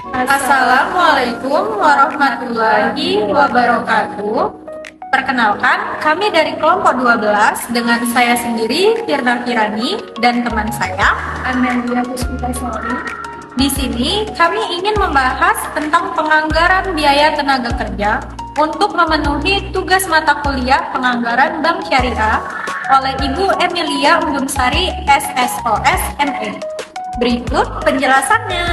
Assalamualaikum warahmatullahi wabarakatuh. Perkenalkan, kami dari kelompok 12 dengan saya sendiri, Firna Firani, dan teman saya, Amelia Puspitasari. Di sini kami ingin membahas tentang penganggaran biaya tenaga kerja untuk memenuhi tugas mata kuliah penganggaran Bank Syariah oleh Ibu Emilia Undungsari, SSOS ME. Berikut penjelasannya.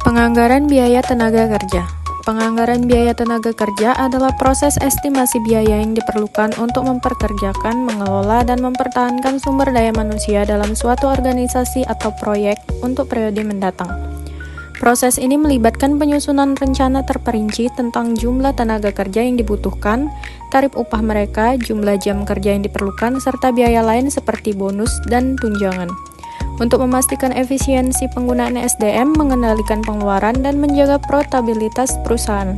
Penganggaran biaya tenaga kerja. Penganggaran biaya tenaga kerja adalah proses estimasi biaya yang diperlukan untuk memperkerjakan, mengelola, dan mempertahankan sumber daya manusia dalam suatu organisasi atau proyek untuk periode mendatang. Proses ini melibatkan penyusunan rencana terperinci tentang jumlah tenaga kerja yang dibutuhkan, tarif upah mereka, jumlah jam kerja yang diperlukan, serta biaya lain seperti bonus dan tunjangan. Untuk memastikan efisiensi penggunaan SDM, mengendalikan pengeluaran, dan menjaga profitabilitas perusahaan.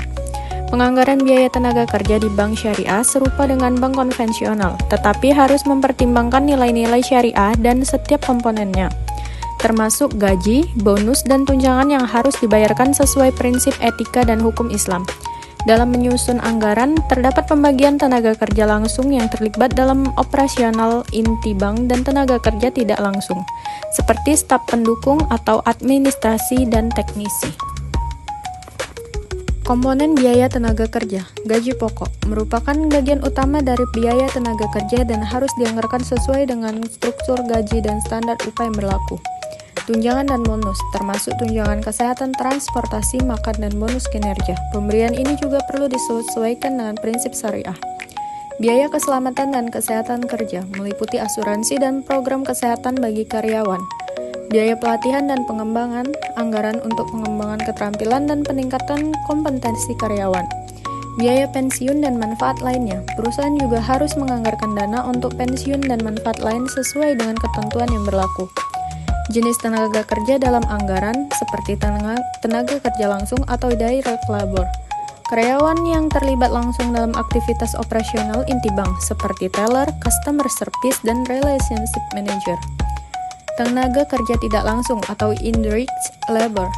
Penganggaran biaya tenaga kerja di bank syariah serupa dengan bank konvensional, tetapi harus mempertimbangkan nilai-nilai syariah dan setiap komponennya, termasuk gaji, bonus, dan tunjangan yang harus dibayarkan sesuai prinsip etika dan hukum Islam. Dalam menyusun anggaran, terdapat pembagian tenaga kerja langsung yang terlibat dalam operasional inti bank dan tenaga kerja tidak langsung, seperti staf pendukung atau administrasi dan teknisi. Komponen biaya tenaga kerja. Gaji pokok merupakan bagian utama dari biaya tenaga kerja dan harus dianggarkan sesuai dengan struktur gaji dan standar upah yang berlaku. Tunjangan dan bonus, termasuk tunjangan kesehatan, transportasi, makan, dan bonus kinerja. Pemberian ini juga perlu disesuaikan dengan prinsip syariah. Biaya keselamatan dan kesehatan kerja, meliputi asuransi dan program kesehatan bagi karyawan. Biaya pelatihan dan pengembangan, anggaran untuk pengembangan keterampilan dan peningkatan kompetensi karyawan. Biaya pensiun dan manfaat lainnya. Perusahaan juga harus menganggarkan dana untuk pensiun dan manfaat lain sesuai dengan ketentuan yang berlaku. Jenis tenaga kerja dalam anggaran seperti tenaga kerja langsung atau direct labor. Karyawan yang terlibat langsung dalam aktivitas operasional inti bank seperti teller, customer service, dan relationship manager. Tenaga kerja tidak langsung atau indirect labor.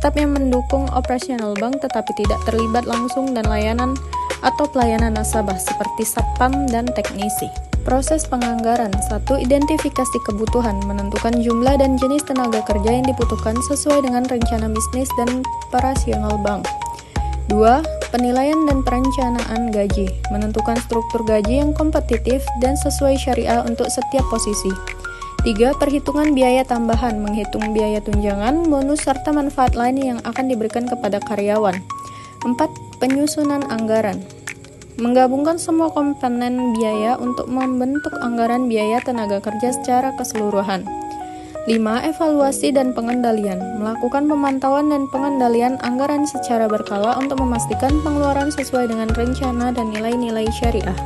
Staf yang mendukung operasional bank tetapi tidak terlibat langsung dan layanan atau pelayanan nasabah seperti satpam dan teknisi. Proses penganggaran. 1. Identifikasi kebutuhan, menentukan jumlah dan jenis tenaga kerja yang dibutuhkan sesuai dengan rencana bisnis dan operasional bank. 2. Penilaian dan perencanaan gaji, menentukan struktur gaji yang kompetitif dan sesuai syariah untuk setiap posisi. 3. Perhitungan biaya tambahan, menghitung biaya tunjangan, bonus, serta manfaat lain yang akan diberikan kepada karyawan. 4. Penyusunan anggaran, menggabungkan semua komponen biaya untuk membentuk anggaran biaya tenaga kerja secara keseluruhan. 5. Evaluasi dan pengendalian, melakukan pemantauan dan pengendalian anggaran secara berkala untuk memastikan pengeluaran sesuai dengan rencana dan nilai-nilai syariah.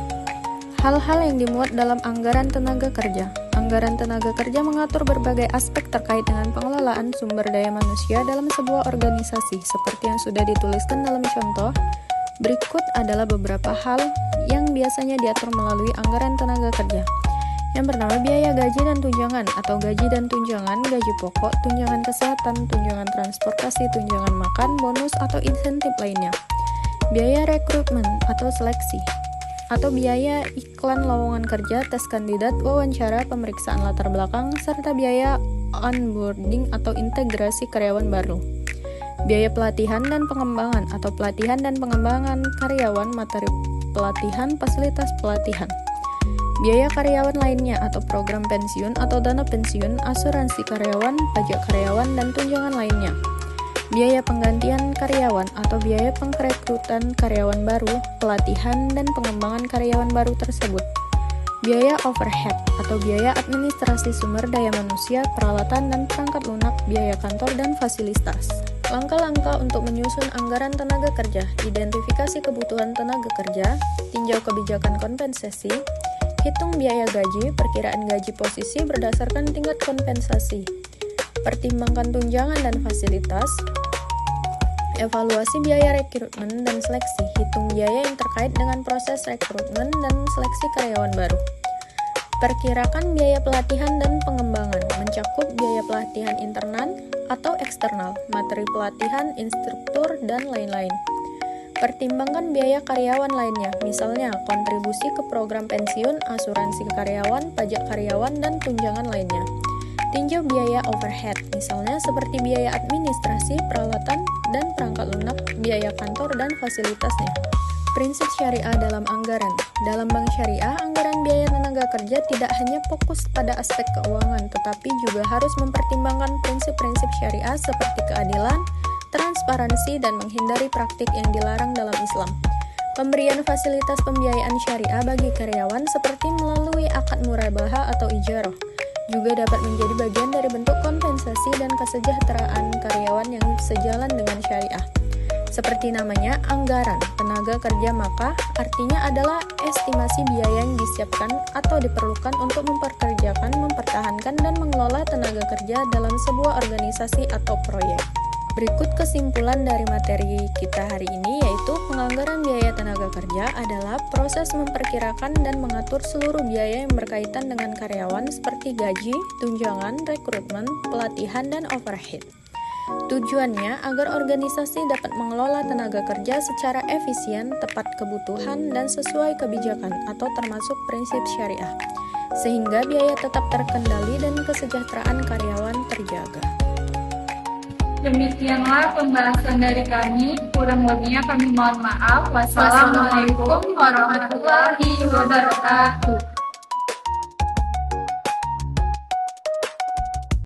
Hal-hal yang dimuat dalam anggaran tenaga kerja. Anggaran tenaga kerja mengatur berbagai aspek terkait dengan pengelolaan sumber daya manusia dalam sebuah organisasi, seperti yang sudah dituliskan dalam contoh. Berikut adalah beberapa hal yang biasanya diatur melalui anggaran tenaga kerja. Yang pertama, biaya gaji dan tunjangan atau gaji dan tunjangan, gaji pokok, tunjangan kesehatan, tunjangan transportasi, tunjangan makan, bonus atau insentif lainnya. Biaya rekrutmen atau seleksi, atau biaya iklan lowongan kerja, tes kandidat, wawancara, pemeriksaan latar belakang, serta biaya onboarding atau integrasi karyawan baru. Biaya pelatihan dan pengembangan atau pelatihan dan pengembangan karyawan, materi pelatihan, fasilitas pelatihan. Biaya karyawan lainnya atau program pensiun atau dana pensiun, asuransi karyawan, pajak karyawan, dan tunjangan lainnya. Biaya penggantian karyawan atau biaya pengrekrutan karyawan baru, pelatihan dan pengembangan karyawan baru tersebut. Biaya overhead atau biaya administrasi sumber daya manusia, peralatan dan perangkat lunak, biaya kantor dan fasilitas. Langkah-langkah untuk menyusun anggaran tenaga kerja. Identifikasi kebutuhan tenaga kerja, tinjau kebijakan kompensasi, hitung biaya gaji, perkiraan gaji posisi berdasarkan tingkat kompensasi, pertimbangkan tunjangan dan fasilitas, evaluasi biaya rekrutmen dan seleksi, hitung biaya yang terkait dengan proses rekrutmen dan seleksi karyawan baru. Perkirakan biaya pelatihan dan pengembangan, mencakup biaya pelatihan internal atau eksternal, materi pelatihan, instruktur, dan lain-lain. Pertimbangkan biaya karyawan lainnya, misalnya kontribusi ke program pensiun, asuransi karyawan, pajak karyawan, dan tunjangan lainnya. Tinjau biaya overhead, misalnya seperti biaya administrasi, peralatan, dan perangkat lunak, biaya kantor, dan fasilitasnya. Prinsip syariah dalam anggaran. Dalam bank syariah, anggaran biaya tenaga kerja tidak hanya fokus pada aspek keuangan, tetapi juga harus mempertimbangkan prinsip-prinsip syariah seperti keadilan, transparansi, dan menghindari praktik yang dilarang dalam Islam. Pemberian fasilitas pembiayaan syariah bagi karyawan seperti melalui akad murabaha atau ijarah juga dapat menjadi bagian dari bentuk kompensasi dan kesejahteraan karyawan yang sejalan dengan syariah. Seperti namanya, anggaran tenaga kerja, maka artinya adalah estimasi biaya yang disiapkan atau diperlukan untuk memperkerjakan, mempertahankan, dan mengelola tenaga kerja dalam sebuah organisasi atau proyek. Berikut kesimpulan dari materi kita hari ini, yaitu penganggaran biaya tenaga kerja adalah proses memperkirakan dan mengatur seluruh biaya yang berkaitan dengan karyawan seperti gaji, tunjangan, rekrutmen, pelatihan, dan overhead. Tujuannya agar organisasi dapat mengelola tenaga kerja secara efisien, tepat kebutuhan, dan sesuai kebijakan atau termasuk prinsip syariah, sehingga biaya tetap terkendali dan kesejahteraan karyawan terjaga. Demikianlah pembahasan dari kami. Kurang lebihnya kami mohon maaf. Wassalamualaikum warahmatullahi wabarakatuh.